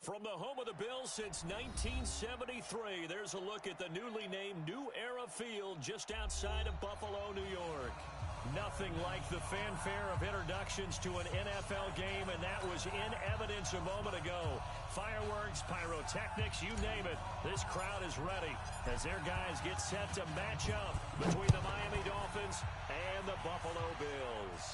From the home of the Bills since 1973, there's a look at the newly named New Era Field just outside of Buffalo, New York. Nothing like the fanfare of introductions to an NFL game, and that was in evidence a moment ago. Fireworks, pyrotechnics, you name it. This crowd is ready as their guys get set to match up between the Miami Dolphins and the Buffalo Bills.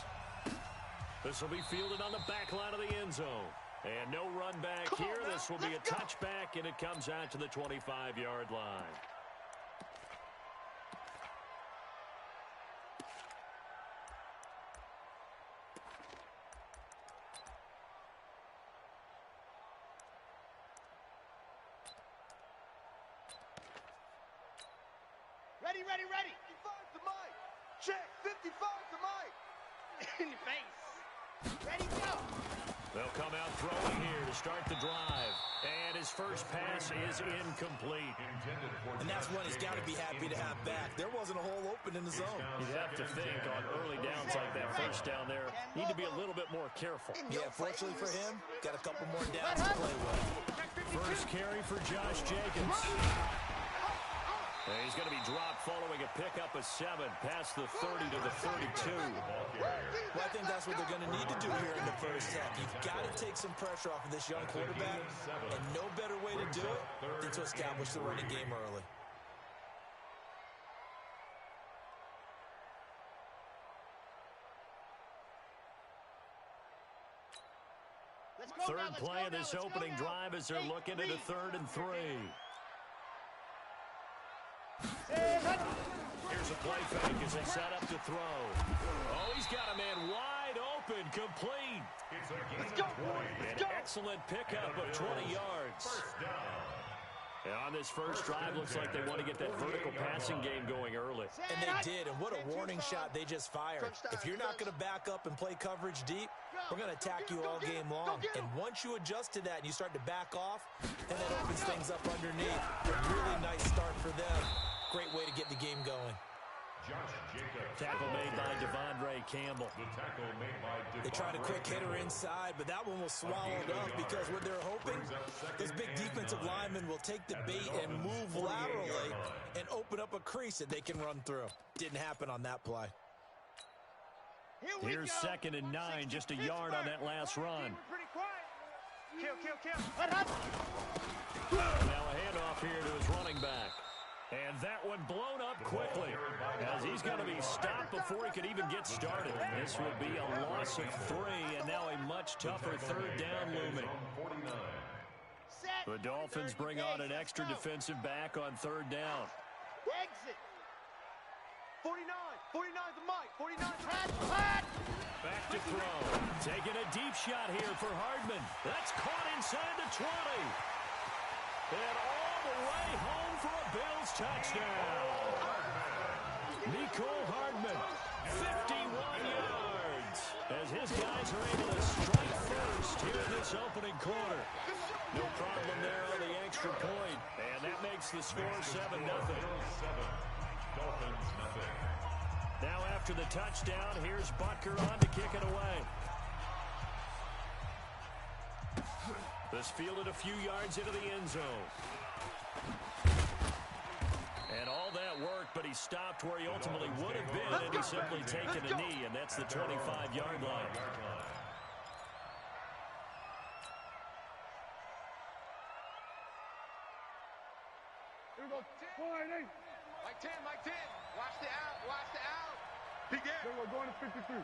This will be fielded on the back line of the end zone. And no run back here. This will be a touchback, and it comes out to the 25-yard line. Ready, ready, ready. 55 to Mike. Check. 55 to Mike. In your face. Ready, go. They'll come out throwing here to start the drive. And his first pass is incomplete. And that's one he's got to be happy to have back. There wasn't a hole open in the zone. You have to think on early downs like that first down there, need to be a little bit more careful. Yeah, fortunately for him, got a couple more downs to play with. First carry for Josh Jacobs. And he's going to be dropped following a pickup of 7 past the 30 to the 32. Well, I think that's what they're going to need to do here in the first half. You've got to take some pressure off of this young quarterback, and no better way to do it than to establish the running game early. Third play of this opening drive as they're looking at a 3rd and 3. Here's a play fake as they set up to throw. Oh, he's got a man wide open, complete. An excellent pickup of 20 yards. And on this first drive, looks like they want to get that vertical passing game going early. And they did, and what a warning shot they just fired. If you're not going to back up and play coverage deep, we're going to attack you all game long. And once you adjust to that and you start to back off, and that opens things up underneath. A really nice start for them. Great way to get the game going. Tackle made by Devondre Campbell. They tried a quick hitter inside, but that one was swallowed up because what they're hoping, this big defensive lineman will take the bait and move laterally and open up a crease that they can run through. Didn't happen on that play. Here's 2nd and 9, just a yard on that last run. Now a handoff here to his running back. And that one blown up quickly as he's going to be stopped before he could even get started. This will be a loss of 3 and now a much tougher 3rd down looming. The Dolphins bring on an extra defensive back on 3rd down. Exit. 49. 49's the Mike. 49's Back to throw. Taking a deep shot here for Hardman. That's caught inside the 20. And all the way home for a Bills touchdown. Nicole Hardman, 51 yards, as his guys are able to strike first here in this opening quarter. No problem there on the extra point, and that makes the score 7-0. Now after the touchdown, here's Butker on to kick it away. This fielded a few yards into the end zone. And all that worked, but he stopped where he ultimately would have been, and he's simply taken a knee, and that's the 25-yard line. Here we go. Mike 10, Mike 10. Watch the out, watch the out. He gets. We're going to 53.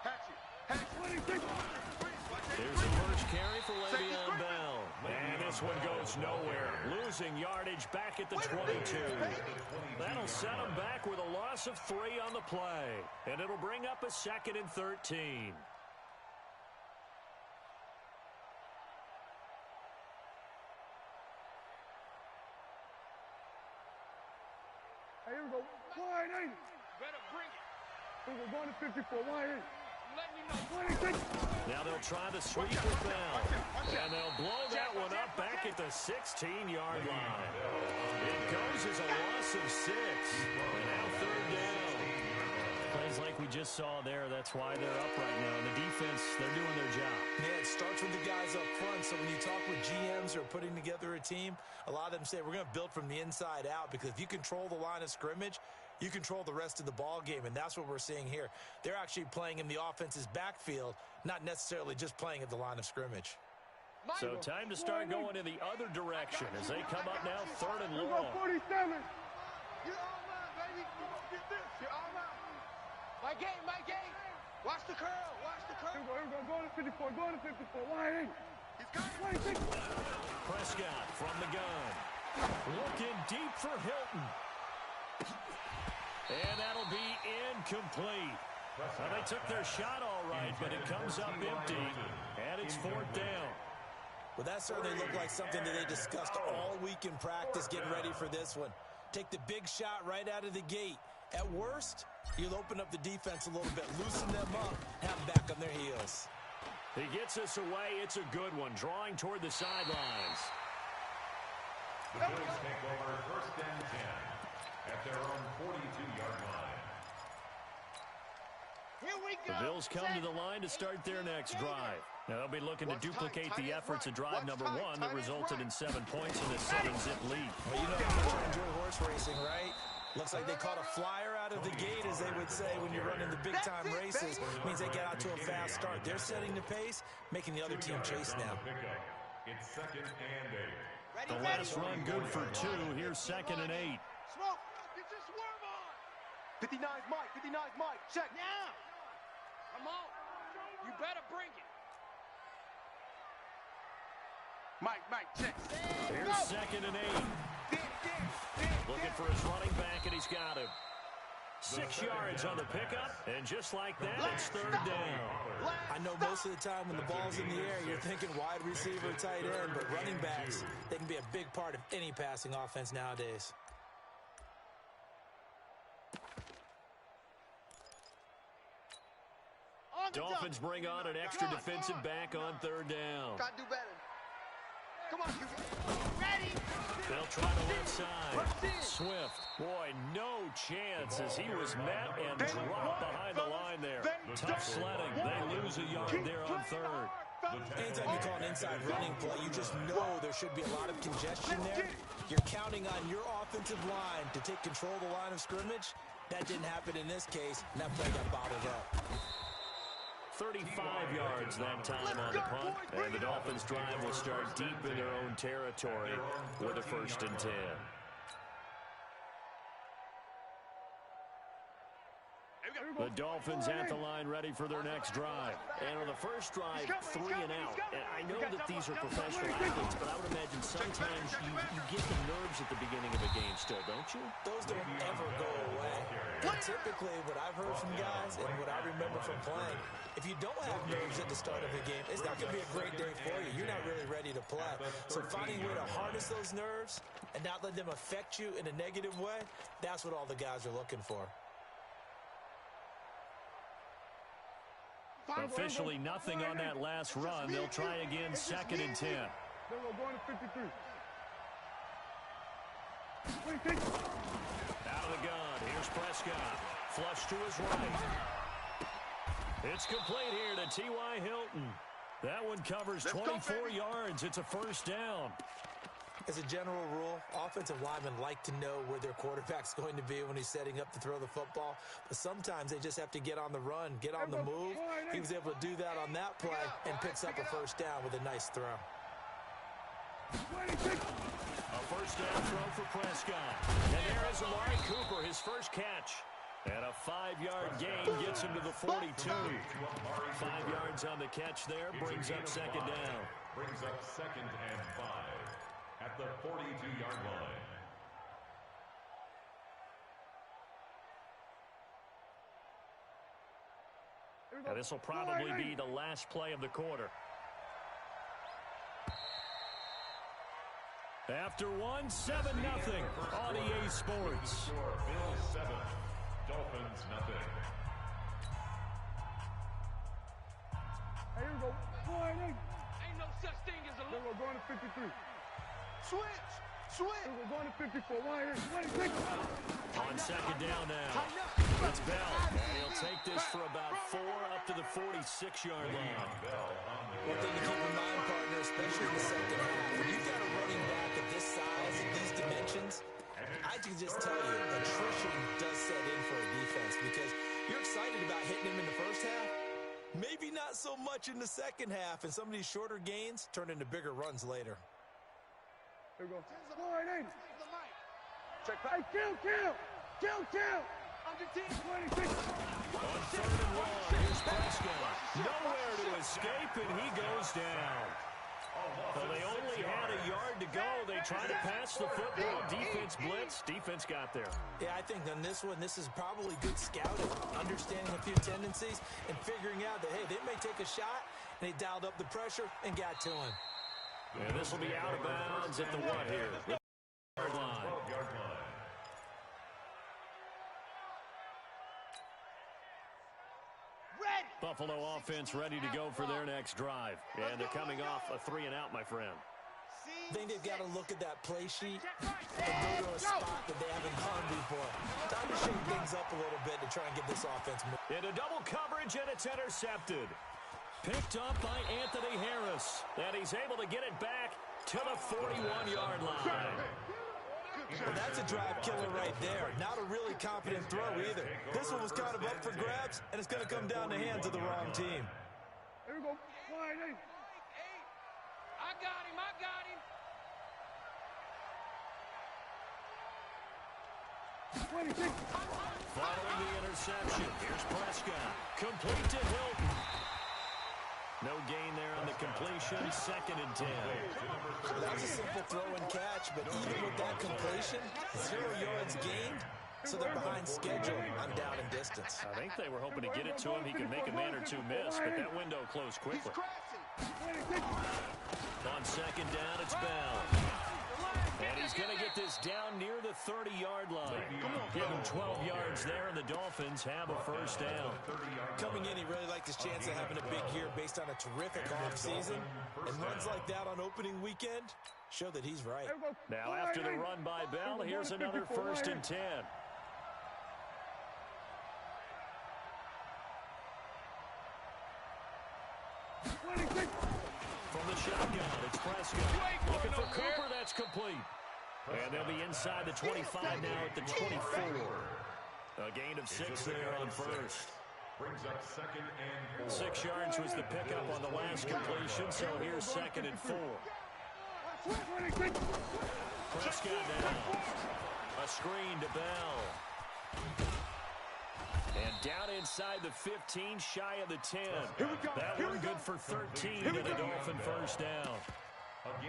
Hatchet. 26. There's the first carry for Le'Veon Bell. And this one goes nowhere. Losing yardage back at the 22. That'll set him back with a loss of 3 on the play. And it'll bring up a 2nd and 13. Hey, here we go. Wide 80. Better bring it. We're going to 54. Wide 80. Now they'll try to sweep with Bell. And they'll blow that one up back at the 16-yard line. It goes as a loss of 6. And now 3rd down. Plays like we just saw there. That's why they're up right now. And the defense, they're doing their job. Yeah, it starts with the guys up front. So when you talk with GMs who are putting together a team, a lot of them say we're going to build from the inside out, because if you control the line of scrimmage, you control the rest of the ball game, and that's what we're seeing here. They're actually playing in the offense's backfield, not necessarily just playing at the line of scrimmage. So time to start going in the other direction as they come up now 3rd and long. 47. You're all mine, baby. Get this. You're all mine. My game. Watch the curl. Here we go. Go to 54. Go to 54. Why ain't? He's got it. 26. Prescott from the gun. Looking deep for Hilton. And that'll be incomplete. Well, they took their shot all right, but it comes up empty, and it's 4th down. Well, that certainly looked like something that they discussed all week in practice, getting ready for this one. Take the big shot right out of the gate. At worst, you'll open up the defense a little bit, loosen them up, have them back on their heels. He gets us away. It's a good one, drawing toward the sidelines. The Bills take over 1st and 10 at their own 42-yard line. Here we go. The Bills come to the line to start their next drive. Now they'll be looking to duplicate the efforts of drive number 1 that resulted in 7 points in a 7-zip lead. Well, you know how much I enjoy horse racing, right? Looks like they caught a flyer out of the gate, as they would say when you're running the big-time races. It means they get out to a fast start. They're setting the pace, making the other team chase now. It's 2nd and 8. The last run good for 2. Here's 2nd and 8. Smoke. Get your swerve on. 59's Mike. Check. Now. Come on. You better bring it. Mike, check. Here's 2nd and 8. Looking for his running back, and he's got him. 6 yards on the pickup, and just like that, it's 3rd down. I know most of the time when the ball's in the air, you're thinking wide receiver, tight end, but running backs, they can be a big part of any passing offense nowadays. Dolphins bring on an extra defensive back on 3rd down. Gotta do better. Come on, you ready? They'll try the left side. Swift. Boy, no chance as he was met and dropped behind the line there. Tough sledding. They lose a yard there on 3rd. Anytime you call an inside running play, you just know there should be a lot of congestion there. You're counting on your offensive line to take control of the line of scrimmage. That didn't happen in this case, and that play got bottled up. 35 yards that time on the punt, and the Dolphins' drive will start deep in their own territory with a 1st and 10. The Dolphins at the line ready for their next drive. And on the first drive, 3 and out. And I know that these are professional athletes, but I would imagine sometimes you get the nerves at the beginning of a game still, don't you? Those don't ever go away. And typically, what I've heard from guys and what I remember from playing, if you don't have nerves at the start of a game, it's not going to be a great day for you. You're not really ready to play. So finding a way to harness those nerves and not let them affect you in a negative way, that's what all the guys are looking for. Officially nothing on that last run. They'll try again 2nd and 10. Then we're going to 53. Out of the gun. Here's Prescott. Flush to his right. It's complete here to T.Y. Hilton. That one covers 24 yards. It's a 1st down. As a general rule, offensive linemen like to know where their quarterback's going to be when he's setting up to throw the football. But sometimes they just have to get on the run, get on the move. He was able to do that on that play and picks up a 1st down with a nice throw. A 1st down throw for Prescott. And there is Amari Cooper, his first catch. And a 5-yard gain gets him to the 42. 5 yards on the catch there, brings up 2nd down. Brings up 2nd and 5 at the 42-yard line. Now this will probably be the last play of the quarter. After 1, 7-0 on EA Sports. Bills 7, Dolphins nothing. Here we go. Ain't no such thing as a Then we're going to 53. switch. Then we're going to 54. 26. On 2nd down now. It's Bell, and he'll take this for about 4 up to the 46-yard line. One thing to keep in mind, partner, especially in the second half, when you've got a running back of this size and these dimensions, I can just tell you, attrition does set in for a defense because you're excited about hitting him in the first half. Maybe not so much in the second half, and some of these shorter gains turn into bigger runs later. Here we go. 480. Check back. Hey, kill. Under 10. 26. On 3rd and 1, here's Prescott. Nowhere to escape, and he goes down. Well, they only had a yard to go. They tried to pass the football. Defense blitz. Defense got there. Yeah, I think on this one, this is probably good scouting, understanding a few tendencies, and figuring out that, hey, they may take a shot, and they dialed up the pressure and got to him. And this will be out of bounds at the what here? The yard line. Buffalo offense ready to go for their next drive. And they're coming off a 3-and-out, my friend. I think they've got to look at that play sheet and go to a spot that they haven't gone before. Time to shake things up a little bit to try and get this offense moving. Into double coverage, and it's intercepted. Picked up by Anthony Harris. And he's able to get it back to the 41-yard line. Well, that's a drive killer right there. Not a really confident throw either. This one was kind of up for grabs, and it's going to come down the hands of the wrong team. Here we go. 180. I got him. Following the interception, here's Prescott. Complete to Hilton. No gain there on the completion. 2nd and 10. That was a simple throw and catch, but even with that completion, 0 yards gained, so they're behind schedule on down and distance. I think they were hoping to get it to him. He could make a man or two miss, but that window closed quickly. On 2nd down, it's Bell. And he's going to get this down near the 30-yard line. Give him 12 yards there, and the Dolphins have a 1st down. Coming in, he really liked his chance of having a big year based on a terrific offseason. And runs like that on opening weekend show that he's right. Now, after the run by Bell, here's another 1st and 10. From the shotgun, it's Prescott. Looking for Cooper, that's complete. And they'll be inside the 25 now at the 24. A gain of 6 there on 1st. Brings up 2nd and 4. 6 yards was the pickup on the last completion, so here's 2nd and 4. Prescott now. A screen to Bell. And down inside the 15, shy of the 10. That one good for 13 and a Dolphin 1st down.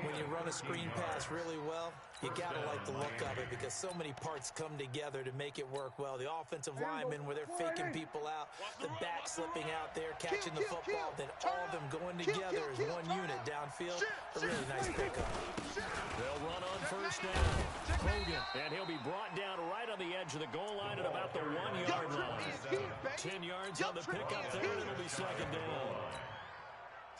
When you run a screen pass really well, you got to like the look of it because so many parts come together to make it work well. The offensive linemen, where they're faking people out, the back slipping out there, catching the football, then all of them going together as one unit downfield. A really nice pickup. They'll run on 1st down. Hogan, and he'll be brought down right on the edge of the goal line at about the 1-yard line. 10 yards on the pickup there, and it'll be 2nd down.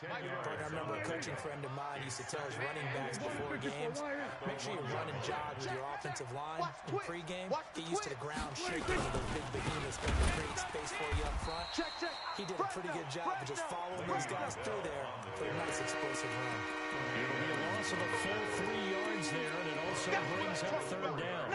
I remember a coaching friend of mine used to tell his running backs before games, make sure you run and jog with your offensive line in pregame. Get used to the ground shaking with those big behemoths trying to create space for you up front. He did a pretty good job of just following those guys through there for a nice explosive run. It'll be a loss of a full 3 yards there, and it also brings up 3rd down.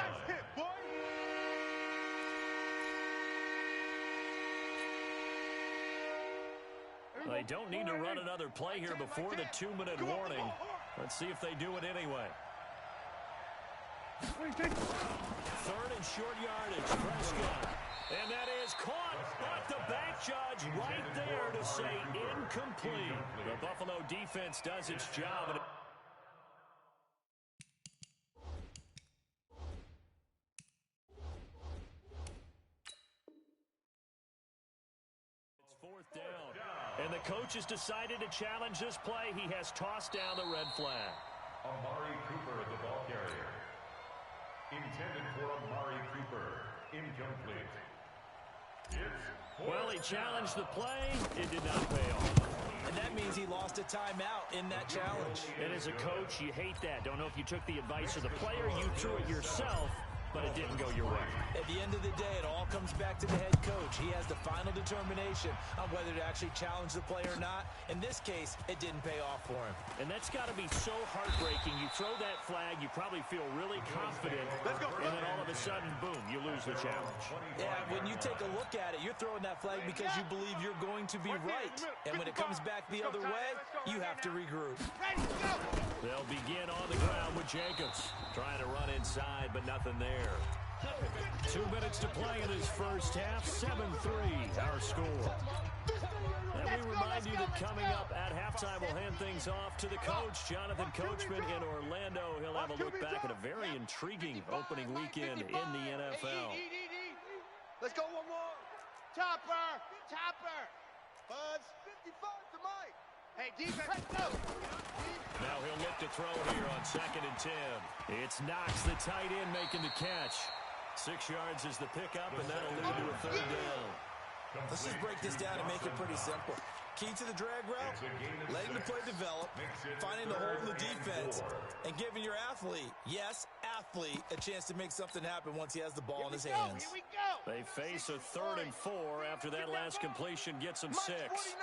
They don't need to run another play here before the 2-minute warning. Let's see if they do it anyway. 3rd and short yardage, Prescott. And that is caught, but the back judge right there to say incomplete. The Buffalo defense does its job. It's 4th down. And the coach has decided to challenge this play. He has tossed down the red flag. Amari Cooper, the ball carrier. Intended for Amari Cooper. Incomplete. Well, he challenged the play. It did not pay off. And that means he lost a timeout in that challenge. And as a coach, you hate that. Don't know if you took the advice of the player. You threw it yourself. but it didn't go your way. At the end of the day, it all comes back to the head coach. He has the final determination on whether to actually challenge the play or not. In this case, it didn't pay off for him. And that's got to be so heartbreaking. You throw that flag, you probably feel really confident, and then all of a sudden, boom, you lose the challenge. Yeah, when you take a look at it, you're throwing that flag because you believe you're going to be right. And when it comes back the other way, you have to regroup. They'll begin on the ground with Jacobs. Trying to run inside, but nothing there. 2 minutes to play in his first half. 7-3, our score. And we remind you that coming up at halftime, we'll hand things off to the coach, Jonathan Coachman in Orlando. He'll have a look back at a very intriguing opening weekend in the NFL. Let's go one more. Topper. Buzz. 55 to Mike. Hey, defense, go. Now he'll look to throw here on 2nd and 10. It's Knox, the tight end, making the catch. 6 yards is the pickup, and that'll lead to a 3rd down. Let's just break this down and make it pretty simple. Key to the drag route, letting the play develop, finding the hole in the defense, and giving your athlete, yes, athlete, a chance to make something happen once he has the ball in his hands. Here we go. They face a 3rd and 4 after that last completion gets them 6.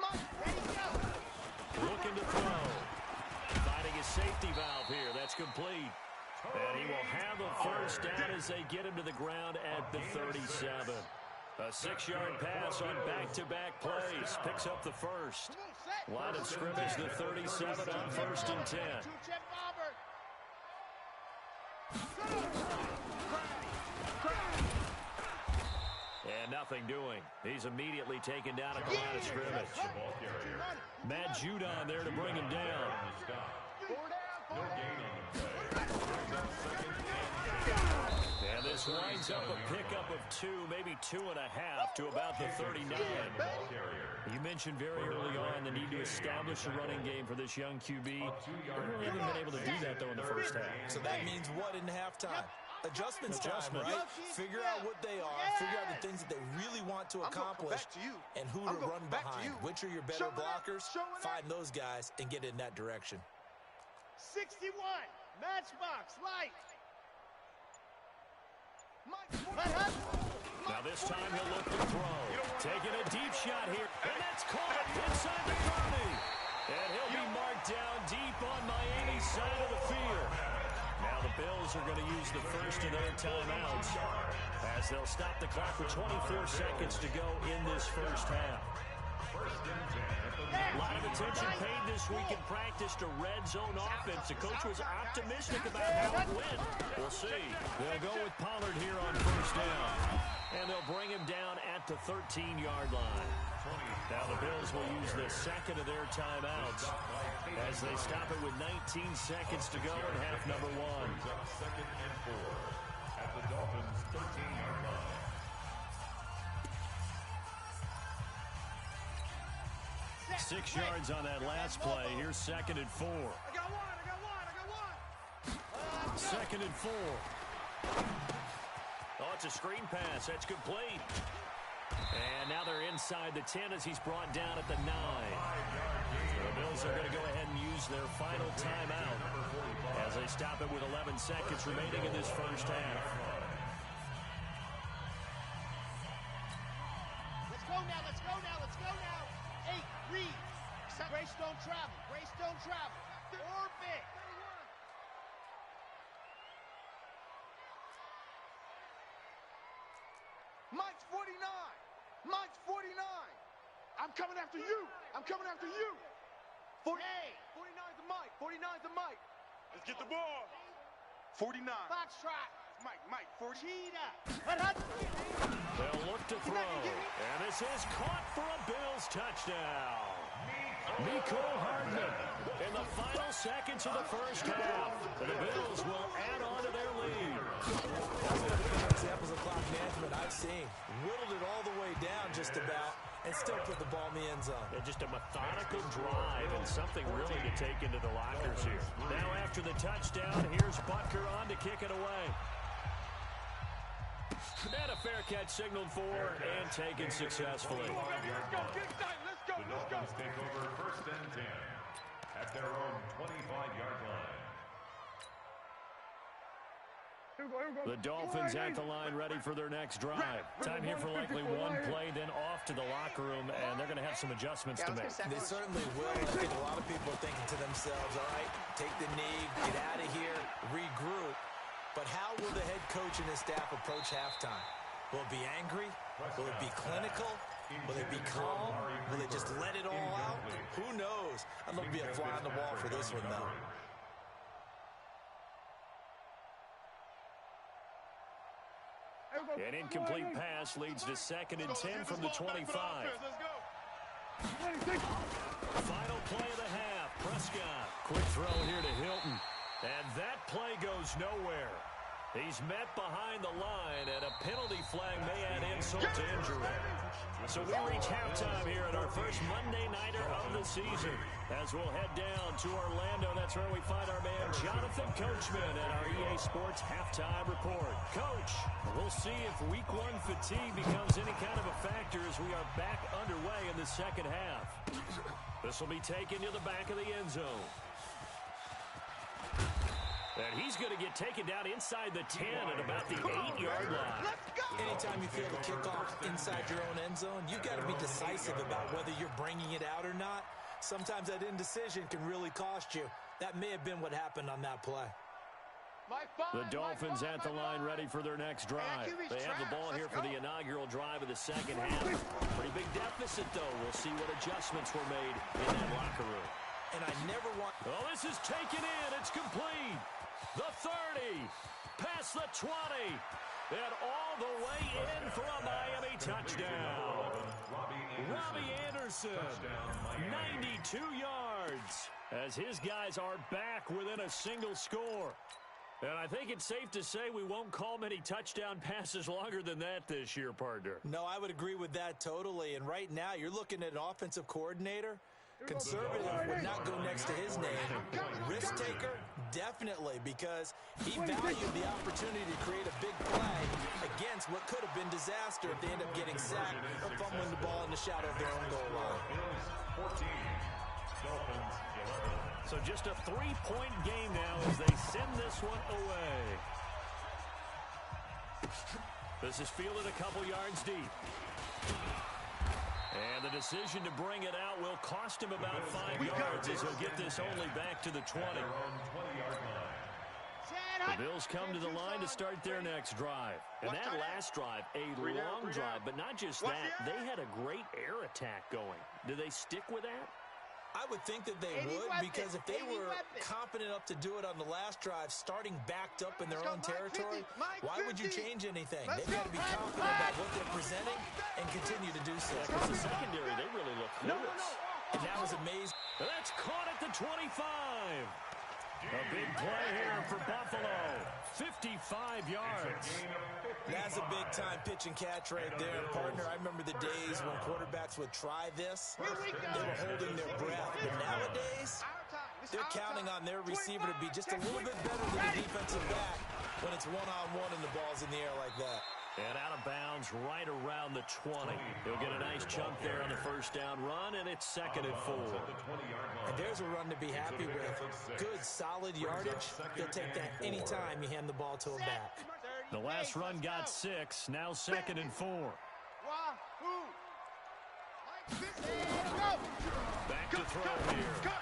Mike, ready, go. Looking to throw. Finding his safety valve here. That's complete. And he will have the first down as they get him to the ground at the 37. A 6-yard pass on back-to-back plays. Picks up the first. Line of scrimmage, the 37 on 1st and 10. And nothing doing. He's immediately taken down at the line of scrimmage. Matt Judon there to bring him down. And this winds up a pickup of 2, maybe 2.5 to about the 39. You mentioned very early on the need to establish a running game for this young QB. They really haven't been able to do that, though, in the first half. So that means what in halftime? Adjustments time, right? Figure out what they are, figure out the things that they really want to accomplish, and who to run behind. Which are your better blockers? Find those guys and get in that direction. 61, matchbox, light. Now this time he'll look to throw. Taking a deep shot here, and that's caught inside the 30. And he'll be marked down deep on Miami's side of the field. Now the Bills are going to use the first of their timeouts as they'll stop the clock with 24 seconds to go in this first half. A lot of attention paid this week in practice to red zone offense. The coach was optimistic about how it went. We'll see. They'll go with Pollard here on 1st down. And they'll bring him down at the 13-yard line. Now the Bills will use the second of their timeouts as they stop it with 19 seconds to go in half number 1. 2nd and 4 at the Dolphins' 13-yard line. Six yards on that last play. Here's 2nd and 4. I got one. 2nd and 4. Oh, it's a screen pass. That's complete. And now they're inside the 10 as he's brought down at the 9. The Bills are going to go ahead and use their final timeout as they stop it with 11 seconds remaining in this first half. Let's go now. 8, read. Grace don't travel. Orbit. Mike's 49. I'm coming after you. 49's a Mike. Let's get the ball. 49. Foxtrot. Mike, 40. They'll look to throw. And this is caught for a Bills touchdown. Miko Hardman in the final seconds of the first half. The Bills will add on to their lead. That's one of the better examples of clock management I've seen. Whittled it all the way down just about and still put the ball in the end zone. Yeah, just a methodical drive and something really to take into the lockers here. Now after the touchdown, here's Butker on to kick it away. And a fair catch signaled for and taken successfully. Let's go. The Dolphins take over 1st and 10 at their own 25-yard line. The Dolphins at the line ready for their next drive. Time here for likely one play, then off to the locker room, and they're going to have some adjustments to make. They certainly will. I think a lot of people are thinking to themselves, all right, take the knee, get out of here, regroup. But how will the head coach and his staff approach halftime? Will it be angry? Will it be clinical? Will they be calm? Will they just let it all out? Who knows? I'm going to be a fly on the wall for this one, though. An incomplete pass leads to 2nd and 10 from the 25. Final play of the half. Prescott. Quick throw here to Hilton. And that play goes nowhere. He's met behind the line, and a penalty flag may add insult to injury. So we reach halftime here at our first Monday Nighter of the season. As we'll head down to Orlando, that's where we find our man Jonathan Coachman at our EA Sports Halftime Report. Coach, we'll see if Week 1 fatigue becomes any kind of a factor as we are back underway in the second half. This will be taken to the back of the end zone. And he's going to get taken down inside the 10 at about the 8-yard line. Anytime you feel the kickoff inside your own end zone, you've got to be decisive about whether you're bringing it out or not. Sometimes that indecision can really cost you. That may have been what happened on that play. The Dolphins at the line ready for their next drive. They have the ball here for the inaugural drive of the second half. Pretty big deficit, though. We'll see what adjustments were made in that locker room. And I never want... Oh, this is taken in. It's complete. The 30, past the 20, and all the way in for a Miami touchdown. Robbie Anderson, 92 yards, as his guys are back within a single score. And I think it's safe to say we won't call many touchdown passes longer than that this year, partner. No, I would agree with that totally. And right now, you're looking at an offensive coordinator. Conservative would not go next to his name. Risk taker, definitely, because he valued the opportunity to create a big play against what could have been disaster if they end up getting sacked or fumbling the ball in the shadow of their own goal line. So just a 3-point game now as they send this one away. This is fielded a couple yards deep. And the decision to bring it out will cost him about 5 yards as he'll get this only back to the 20. The Bills come to the line to start their next drive. And that last drive, a long drive, but not just that, they had a great air attack going. Do they stick with that? I would think that they would, because if they were confident enough to do it on the last drive, starting backed up in their own territory, why would you change anything? They've got to be confident about what they're presenting and continue to do so. Because the secondary, they really look clueless. And that was amazing. That's caught at the 25. A big play here for Buffalo. 55 yards. That's a big-time pitch and catch right there, partner. I remember the days when quarterbacks would try this. They were holding their breath. But nowadays, they're counting on their receiver to be just a little bit better than the defensive back when it's one-on-one and the ball's in the air like that. And out of bounds right around the 20. He'll get a nice chunk there on the first down run, and it's 2nd and 4. And there's a run to be happy with. Good, solid yardage. He'll take that anytime you hand the ball to him back. The last run got 6, now 2nd and 4. Back to throw here.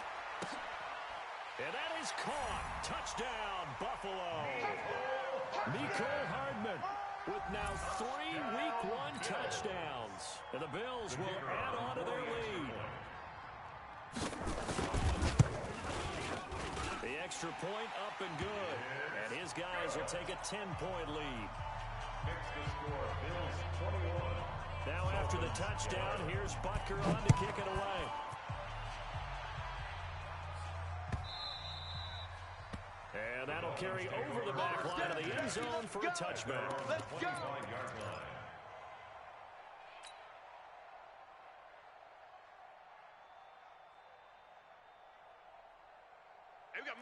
And that is caught. Touchdown, Buffalo. Nicole Hardman with now 3 Week 1 touchdowns. And the Bills will add on to their lead. The extra point up and good. And his guys will take a 10-point lead. Next to score, Bills 21. Now after the touchdown, here's Butker on to kick it away. And that'll carry over the back line of the end zone for a touchback. Let's go. 25-yard line.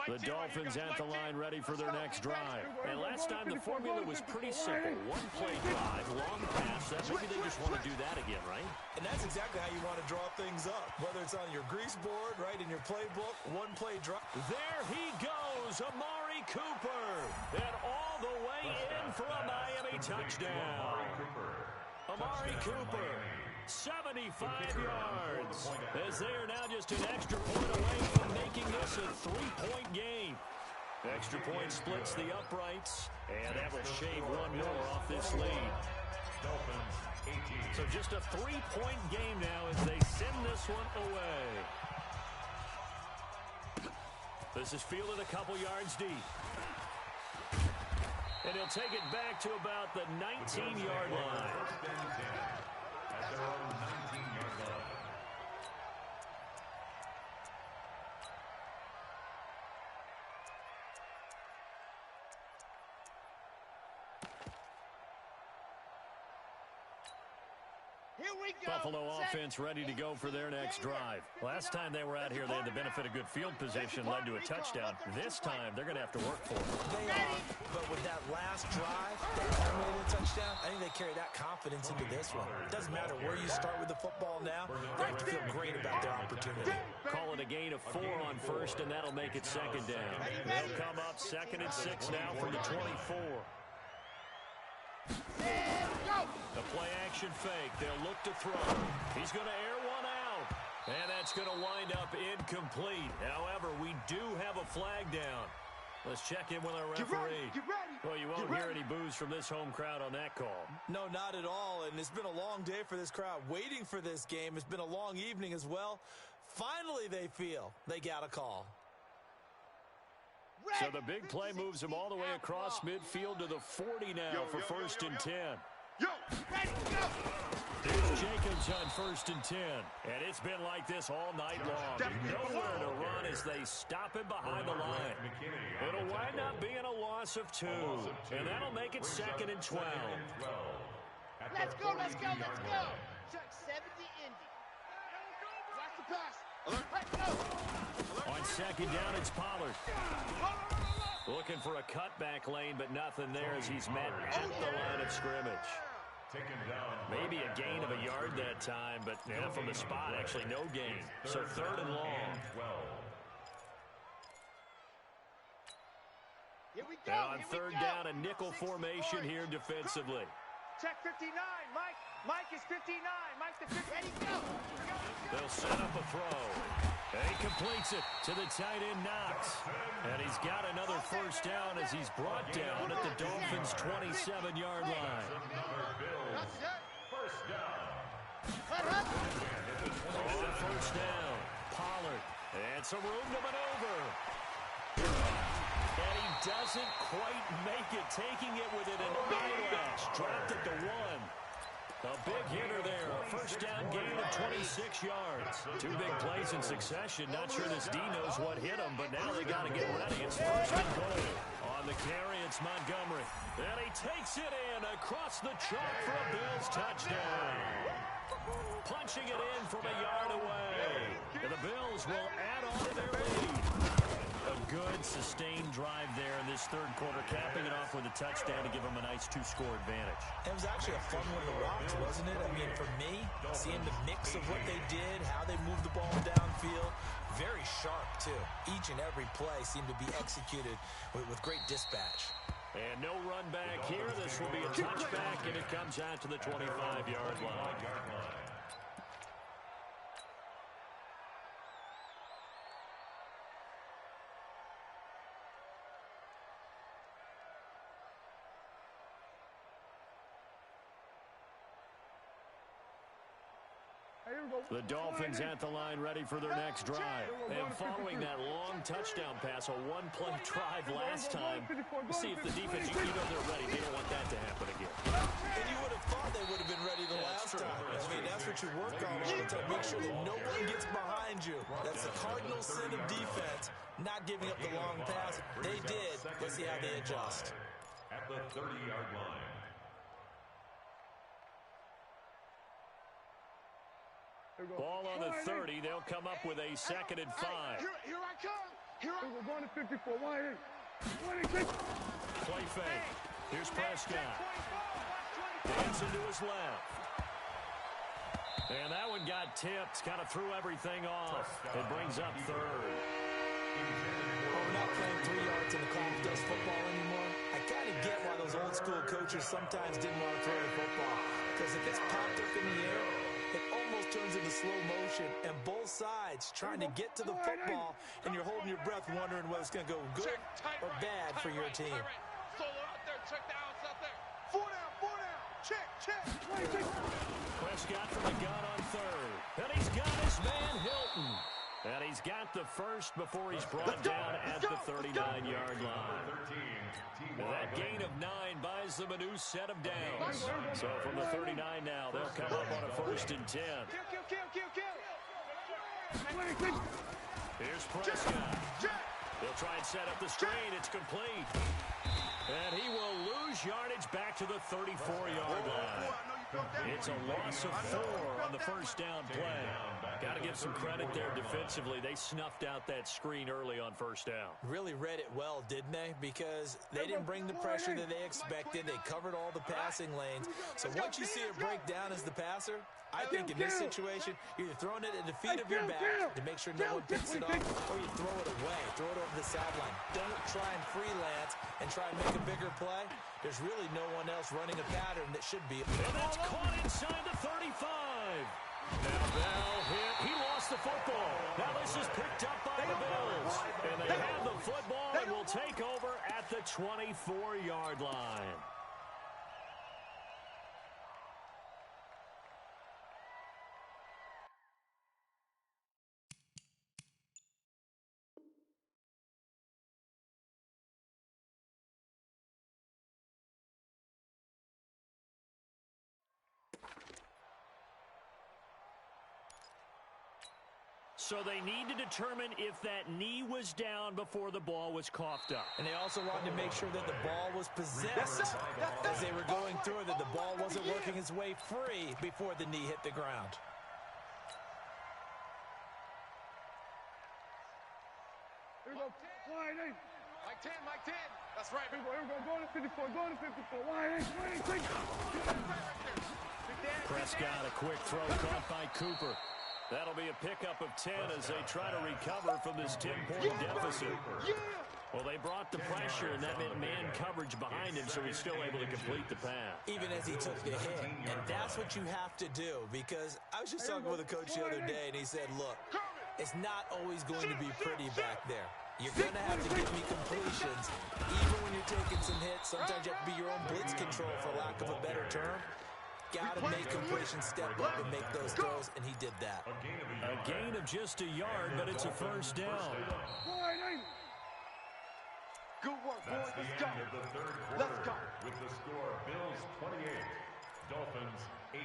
The Dolphins at the line ready for their next drive. And last time the formula was pretty simple. One play drive, long pass. Maybe they just want to do that again, right? And that's exactly how you want to draw things up. Whether it's on your grease board, right, in your playbook, one play drive. There he goes, Amari Cooper. And all the way in for a Miami touchdown. Amari Cooper, 75 yards, as they are now just an extra point away from making this a three-point game. Extra point splits the uprights, and that will shave one more off this lead. So just a three-point game now as they send this one away. This is fielded a couple yards deep. And he'll take it back to about the 19-yard line. At their own 19-yard line. Buffalo offense ready to go for their next drive. Last time they were out here, they had the benefit of good field position, led to a touchdown. This time, they're going to have to work for it. They are, but with that last drive, that terminated touchdown, I think they carry that confidence into this one. It doesn't matter where you start with the football now, they have to feel great about their opportunity. Call it a gain of 4 on first, and that'll make it second down. They'll come up 2nd and 6 now from the 24. The play-action fake. They'll look to throw. He's going to air one out. And that's going to wind up incomplete. However, we do have a flag down. Let's check in with our referee. Get ready. Well, you won't hear any boos from this home crowd on that call. No, not at all. And it's been a long day for this crowd waiting for this game. It's been a long evening as well. Finally, they feel they got a call. So the big play moves him all the way across midfield to the 40 now for 1st and 10. Here's Jacobs on 1st and 10. And it's been like this all night long. Nowhere to run as they stop him behind the line. It'll wind up being a loss of 2. And that'll make it 2nd and 12. Let's go. Chuck 70 Indy. Watch the pass. Let's go. On 2nd down, it's Pollard. Looking for a cutback lane, but nothing there as he's met at the line of scrimmage. Maybe a gain of a yard that time, but from the spot, actually no gain. So 3rd and long. Here we go. And on 3rd down, a nickel formation here defensively. Check 59, Mike. Mike is 59. Mike the 50. Ready, go. They'll set up a throw. And he completes it to the tight end Knox. And he's got another 1st down as he's brought down at the Dolphins' 27-yard line. First down. On 1st down, Pollard. And some room to maneuver. And he doesn't quite make it, taking it with an eyelash. Dropped it to 1. A big hitter there. A 1st down gain of 26 yards. 2 big plays in succession. Not sure this D knows what hit him, but now they got to get ready. It's 1st and goal. On the carry, it's Montgomery. And he takes it in across the chalk for a Bills touchdown. Punching it in from a yard away. And the Bills will add on to their lead. A good, sustained drive there in this 3rd quarter, capping it off with a touchdown to give them a nice 2-score advantage. It was actually a fun one to watch, wasn't it? I mean, for me, seeing the mix of what they did, how they moved the ball downfield, very sharp, too. Each and every play seemed to be executed with great dispatch. And no run back here. This will be a touchback, and it comes out to the 25-yard line. The Dolphins at the line ready for their next drive. And following that long touchdown pass, a one-play drive last time, we'll see if the defense, you know they're ready. They don't want that to happen again. And you would have thought they would have been ready the last time. I mean, that's what you work on all the time. Make sure that no one gets behind you. That's the cardinal sin of defense, not giving up the long pass. They did. Let's see how they adjust. At the 30-yard line. Ball on the 30. They'll come up with a 2nd and 5. Here I come. We're going to 54. Wide in. Play fake. Here's Prescott. Dancing to his left. And that one got tipped. Kind of threw everything off. It brings up 3rd. We're not playing 3 yards in the Call of Dusk football anymore. I kind of get why those old school coaches sometimes didn't want to throw the football. Because if it's popped up in the air, it almost turns into slow motion, and both sides trying to get to the football, and you're holding your breath wondering whether it's going to go good or bad for your team. Solo out there, check the outs out there. Four down, check. Prescott from the gun on third. And he's got his man Hilton. And he's got the first before he's brought down at the 39-yard line. That gain of 9 buys them a new set of downs. So from the 39 now, they'll come up on a 1st and 10. Here's Prescott. They'll try and set up the screen. It's complete. And he will lose yardage back to the 34-yard line. It's a loss of 4 on the first down play. Got to give some credit there defensively. They snuffed out that screen early on first down. Really read it well, didn't they? Because they didn't bring the pressure that they expected. They covered all the passing lanes. So once you see it break down as the passer, I think in this situation, you're either throwing it at the feet of your back to make sure no one picks it up, or you throw it away, throw it over the sideline. Don't try and freelance and try and make a bigger play. There's really no one else running a pattern that should be. And that's caught inside the 35. Now Bell hit. He lost the football. Now this is picked up by the Bills. And they have the football and will take over at the 24-yard line. So they need to determine if that knee was down before the ball was coughed up. And they also wanted to make sure that the ball was possessed as they were going through, that the ball wasn't working its way free before the knee hit the ground. Here we go. Wide 8. Mike 10. That's right. Here we go. Go to 54. Wide 8. Prescott, a quick throw caught by Cooper. That'll be a pickup of 10 as they try to recover from this 10-point deficit. Well, they brought the pressure, and that meant man coverage behind him, so he's still able to complete the pass. Even as he took the hit. And that's what you have to do, because I was just talking with a coach the other day, and he said, look, it's not always going to be pretty back there. You're going to have to give me completions. Even when you're taking some hits, sometimes you have to be your own blitz control, for lack of a better term. Got to make completions step up and make those throws, and he did that. A gain of just a yard, but it's a first down. Good work, boys. Let's go. Let's go. With the score, Bills 28, Dolphins 18.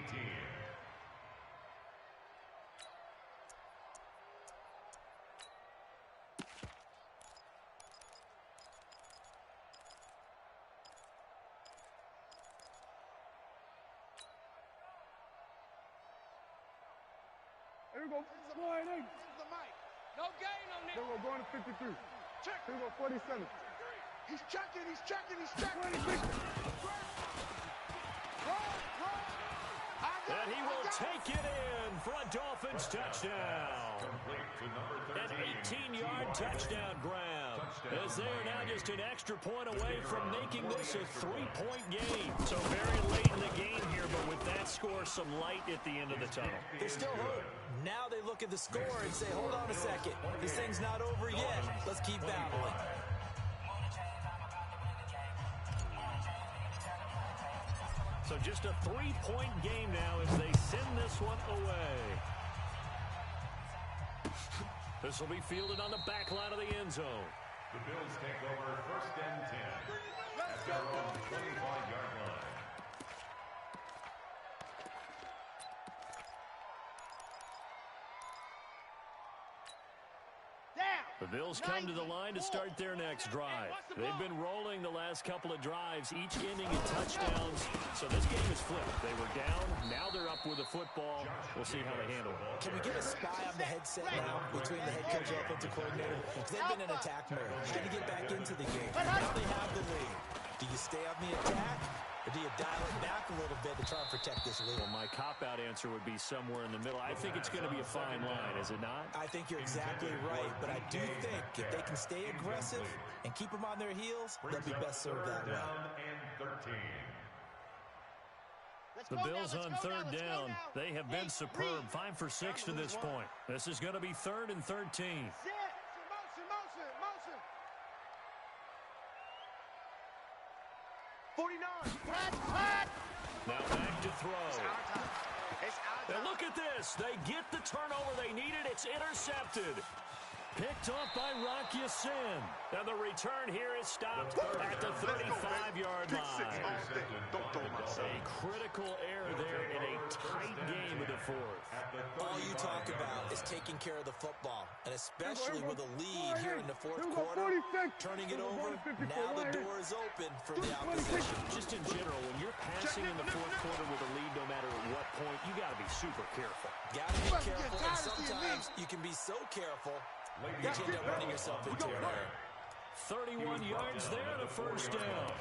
Here we go. Wide 8. No gain on this. Here we go. Going to 53. Check. Here we go. 47. He's checking. 26. And he will take it in for a Dolphins touchdown. An 18-yard touchdown grab. As they are now just an extra point away from making this a 3-point game. So very late in the game here, but with that score, some light at the end of the tunnel. There's still hope. Now they look at the score and say, hold on a second. This thing's not over yet. Let's keep battling. So just a 3-point game now as they send this one away. This will be fielded on the back line of the end zone. The Bills take over 1st and 10 at their own 25-yard line. The Bills come to the line to start their next drive. They've been rolling the last couple of drives, each ending in touchdowns. So this game is flipped. They were down. Now they're up with the football. We'll see how they handle it. Can we get a spy on the headset now between the head coach and offensive coordinator? Because they've been in attack mode. Trying to get back into the game. Now they have the lead. Do you stay on the attack, Or do you dial it back a little bit to try and protect this lead? Well, my cop-out answer would be somewhere in the middle. I think it's going to be a fine line, is it not? I think you're exactly right, but I do think if they can stay aggressive and keep them on their heels, they'll be best served that way. The Bills on third down. They have been superb. 5 for 6 to this point. This is going to be 3rd and 13. Motion. 49. Now back to throw. And look at this. They get the turnover they needed. It's intercepted. Picked off by Rocky Sin. And the return here is stopped at the 35-yard line. A critical error there in a tight game of the fourth. All you talk about is taking care of the football, and especially with a lead here in the fourth quarter, turning it over, now the door is open for the opposition. Just in general, when you're passing in the fourth quarter with a lead, no matter at what point, you got to be super careful. Got to be careful, and sometimes you can be so careful that you end up running yourself into an error. 31 yards there to first down.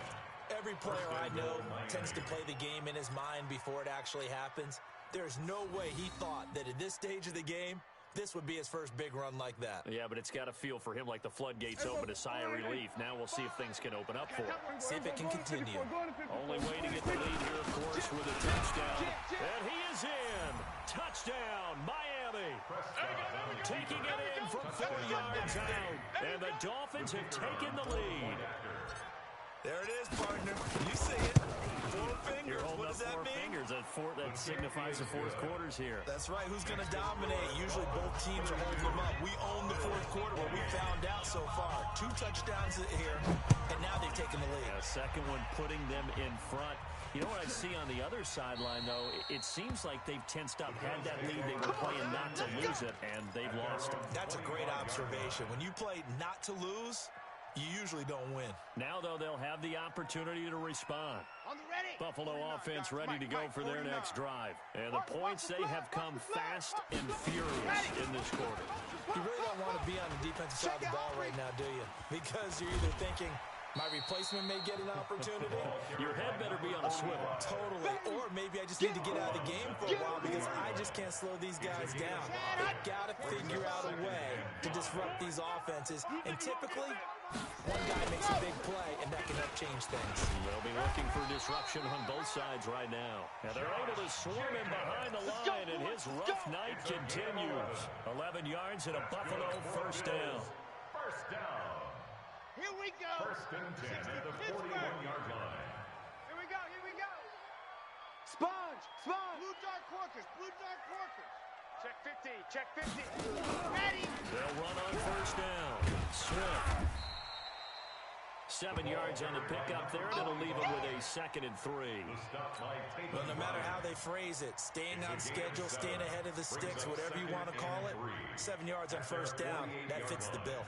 Every player I know tends to play the game in his mind before it actually happens. There's no way he thought that at this stage of the game, this would be his first big run like that. Yeah, but it's got to feel for him like the floodgates open, a sigh of relief. Now we'll see if things can open up for him. See if it can continue. Only way to get the lead here, of course, with a touchdown. And he is in. Touchdown, Miami. Taking it in from 4 yards out. And the Dolphins have taken the lead. There it is, partner. You see it. 4 fingers. What does that mean? 4 fingers. That signifies the fourth quarter's here. That's right. Who's going to dominate? Usually both teams are holding them up. We own the fourth quarter, what we found out so far. 2 touchdowns here, and now they've taken the lead. Yeah, second one putting them in front. You know what I see on the other sideline, though? It seems like they've tensed up, had that lead. They were playing not to lose it, and they've lost it. That's a great observation. When you play not to lose, you usually don't win. Now, though, they'll have the opportunity to respond. Buffalo offense ready to go for their next drive. And the points, they have come fast and furious in this quarter. You really don't want to be on the defensive side of the ball right now, do you? Because you're either thinking, my replacement may get an opportunity. Your head better be on a swivel. Totally. Or maybe I just need to get out of the game for a while because I just can't slow these guys down. They've got to figure out a way to disrupt these offenses. And typically, one guy makes a big play, and that can help change things. They'll be looking for disruption on both sides right now. And they're able to swarm him behind the line, and his rough night continues. 11 yards and a Buffalo first down. First down. Here we go. 1st and 10 at the 41-yard line. Here we go. Sponge. Blue dark porkers. Check 50. Ready. They'll run on first down. Swift. 7 yards on the pickup there, and it'll leave him with a 2nd and 3. Well, no matter how they phrase it, staying on schedule, staying ahead of the sticks, whatever you want to call it, 7 yards on first down, that fits the bill.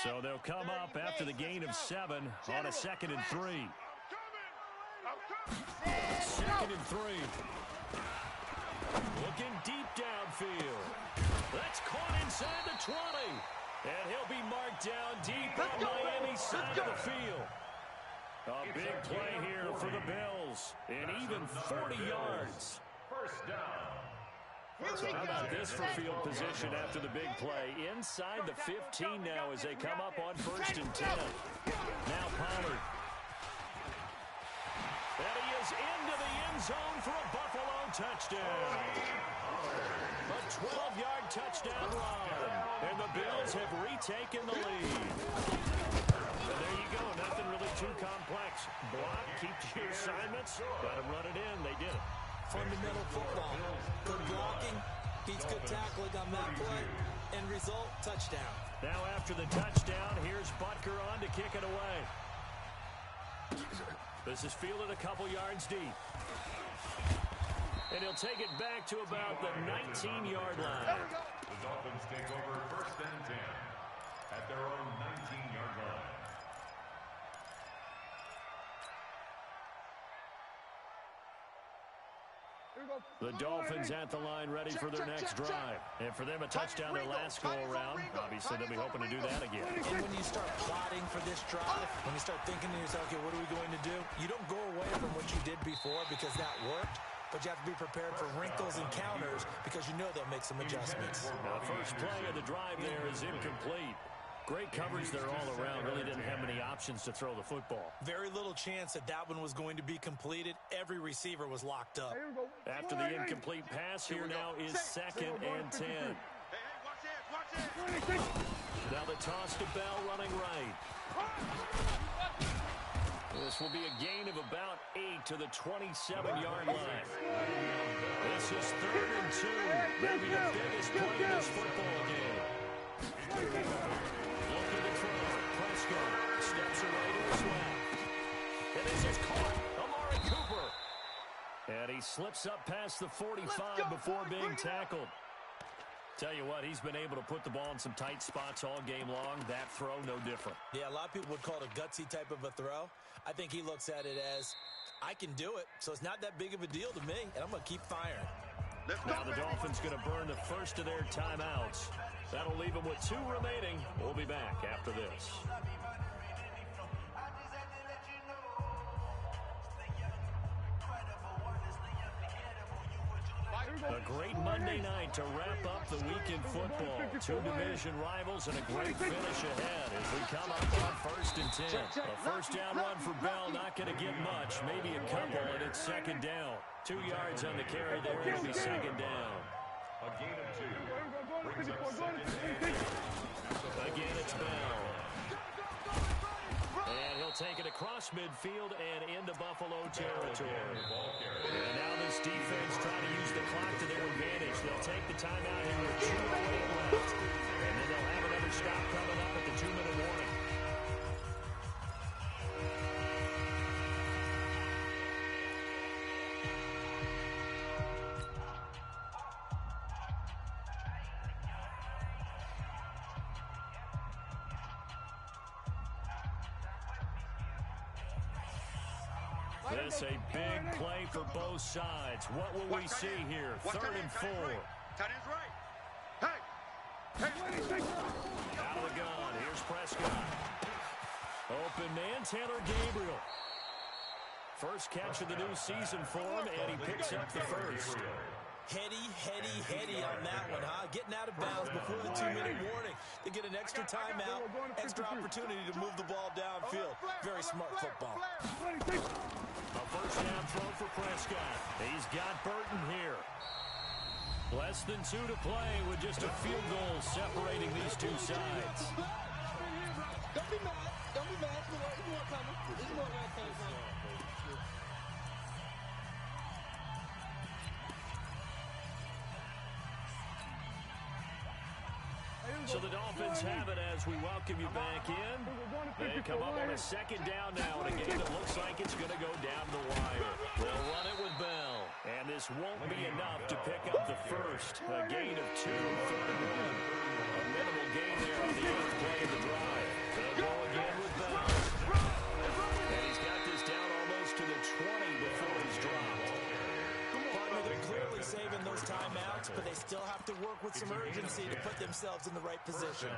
So they'll come up after the gain of 7 on a 2nd and 3. 2nd and 3. Looking deep downfield. That's caught inside the 20. And he'll be marked down deep on Miami's side of the field. A big play here for the Bills. And even 40 yards. First down. So how about this for field position after the big play? Inside the 15 now as they come up on 1st and 10. Now Pollard. And he is into the end zone for a Buffalo touchdown. A 12-yard touchdown run. And the Bills have retaken the lead. And there you go. Nothing really too complex. Block, keep to your assignments. Got to run it in. They did it. Fundamental football. Good blocking, beats good tackling on that play. End result, touchdown. Now after the touchdown, here's Butker on to kick it away. This is fielded a couple yards deep. And he'll take it back to about the 19-yard line. The Dolphins take over 1st and 10 at their own 19-yard line. The Dolphins at the line ready for their next drive. And for them, a touchdown their last go-around. Obviously, they'll be hoping to do that again. And when you start plotting for this drive, when you start thinking to yourself, okay, what are we going to do? You don't go away from what you did before because that worked. But you have to be prepared for wrinkles and counters because you know they'll make some adjustments. The first play of the drive there is incomplete. Great coverage there all around. Really didn't have many options to throw the football. Very little chance that that one was going to be completed. Every receiver was locked up. After the incomplete pass, here now is 2nd and 10. Hey, watch this. Now the toss to Bell running right. This will be a gain of about 8 to the 27-yard line. This is 3rd and 2. Maybe the biggest play in this football game. Looking to throw. Prescott steps away to his left. And this is caught. Amari Cooper. And he slips up past the 45 before being tackled. Tell you what, he's been able to put the ball in some tight spots all game long. That throw, no different. Yeah, a lot of people would call it a gutsy type of a throw. I think he looks at it as, I can do it, so it's not that big of a deal to me, and I'm going to keep firing. Now the Dolphins going to burn the first of their timeouts. That'll leave them with 2 remaining. We'll be back after this. A great Monday night to wrap up the week in football. 2 division rivals and a great finish ahead as we come up on 1st and 10. A first down run for Bell, not going to get much, maybe a couple, and it's 2nd down. 2 yards on the carry there, it'll be 2nd down. A gain of 2. Brings up 2nd and 10. Again, it's Bell. And he'll take it across midfield and into Buffalo territory. And now this defense trying to use the clock to their advantage. They'll take the timeout here with 2:08 left. And then they'll have another stop coming up at the 2-minute warning. This a big play for both sides. What will we see here? 3rd and 4. Tight end's right. Hey. Out of the gun. Here's Prescott. Open man, Taylor Gabriel. First catch of the new season for him, and he picks up the first. Heady on that one, huh? Getting out of bounds before the 2-minute warning. They get an extra timeout, extra opportunity to move the ball downfield. Very smart football. A first down throw for Prescott. He's got Burton here. Less than 2 to play with just a field goal separating these two sides. Don't be mad. Don't be mad. There's more coming. There's more coming. So the Dolphins have it as we welcome you back in. They come up on a 2nd down now in a game that looks like it's going to go down the wire. They'll run it with Bell. And this won't be enough to pick up the first. A gain of 2, 3rd and 1. A minimal gain there on the 8th play of the drive. They'll go again with Bell. And he's got this down almost to the 20 before he's dropped. Partner, they're clearly saving those timeouts, but they still have to work with some urgency to put themselves in the right position.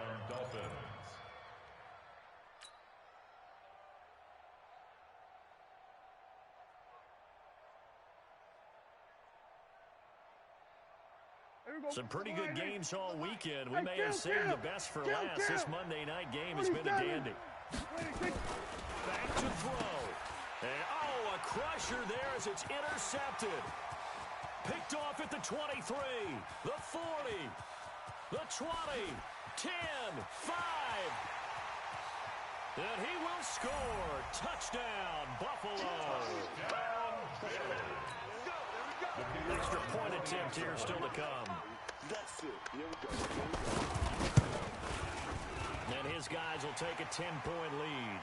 Some pretty good games all weekend. We may have saved the best for last. This Monday night game has been a dandy. Back to throw. And, oh, a crusher there as it's intercepted. Picked off at the 23, the 40, the 20, 10, 5. And he will score. Touchdown, Buffalo. Extra point attempt here still to come. That's it. Here we go. And his guys will take a 10-point lead.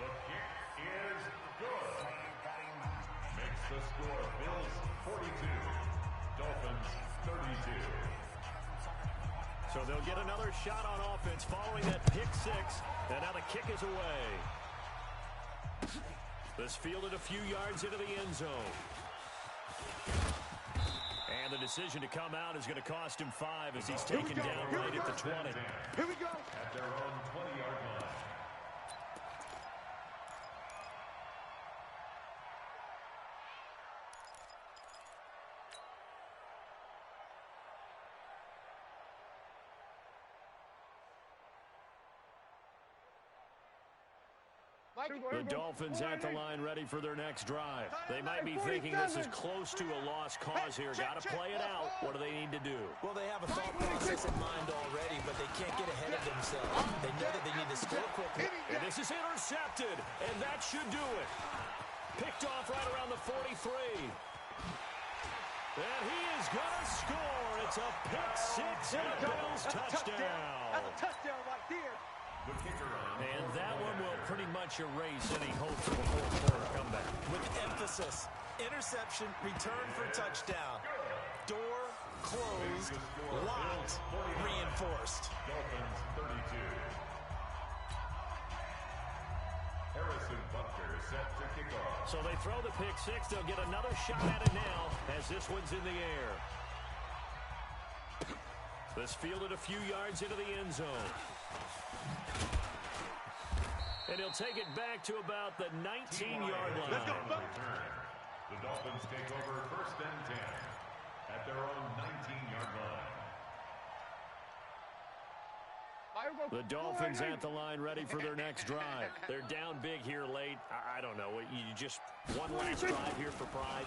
The kick is good. Makes the score Bills 42, Dolphins 32. So they'll get another shot on offense following that pick 6. And now the kick is away. This fielded a few yards into the end zone. And the decision to come out is going to cost him 5 as he's taken down right at the 20. Here we go. At their own 20-yard line. The Dolphins at the line ready for their next drive. They might be thinking this is close to a lost cause here. Got to play it out. What do they need to do? Well, they have a thought process in mind already, but they can't get ahead of themselves. They know that they need to score quickly. And this is intercepted, and that should do it. Picked off right around the 43. And he is going to score. It's a pick six and a Bills touchdown. That's a touchdown right there. And that one will pretty much erase any hope for a fourth-quarter comeback. With emphasis, interception, return for touchdown. Door closed, locked, reinforced. Dolphins 32. Harrison Butker set to kick off. So they throw the pick six. They'll get another shot at it now as this one's in the air. This fielded a few yards into the end zone. And he'll take it back to about the 19-yard line. Let's go. The Dolphins take over 1st and 10 at their own 19-yard line. The Dolphins at the line ready for their next drive. They're down big here late. I don't know. You just one last drive here for pride.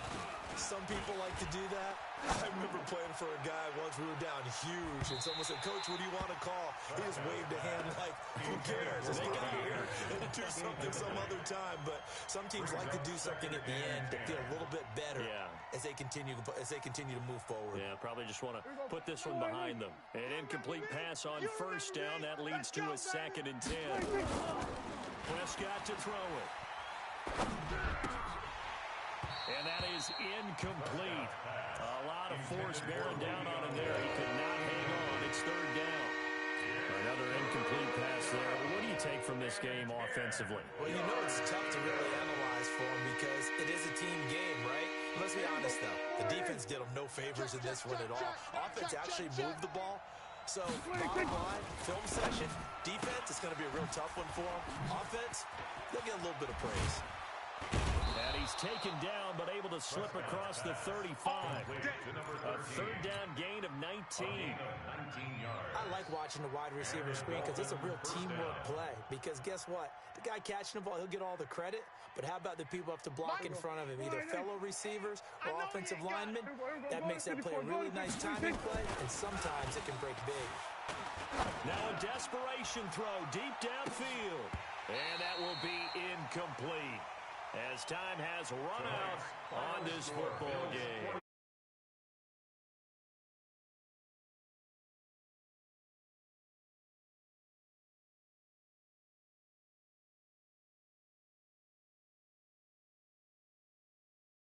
Some people like to do that. I remember playing for a guy once. We were down huge, and someone said, "Coach, what do you want to call?" He just waved a hand like, "Who cares? Let's get out of here and do something some other time." But some teams like to do something at the end to feel a little bit better as they continue to move forward. Yeah, probably just want to put this one behind them. An incomplete pass on first down. That leads to a 2nd and 10. Prescott to throw it. And that is incomplete. A lot of force bearing down on him there. He could not hang on. It's 3rd down. Another incomplete pass there. What do you take from this game offensively? Well, you know it's tough to really analyze for him because it is a team game, right? Let's be honest, though. The defense did them no favors in this one at all. Offense actually moved the ball. So, bottom line, film session, defense, it's going to be a real tough one for them. Offense, they'll get a little bit of praise. And he's taken down, but able to slip across the 35. A 3rd down gain of 19. I like watching the wide receiver screen because it's a real teamwork play. Because guess what? The guy catching the ball, he'll get all the credit. But how about the people up to block in front of him, either fellow receivers or offensive linemen? That makes that play a really nice timing play, and sometimes it can break big. Now a desperation throw deep downfield. And that will be incomplete, as time has run out on this football game.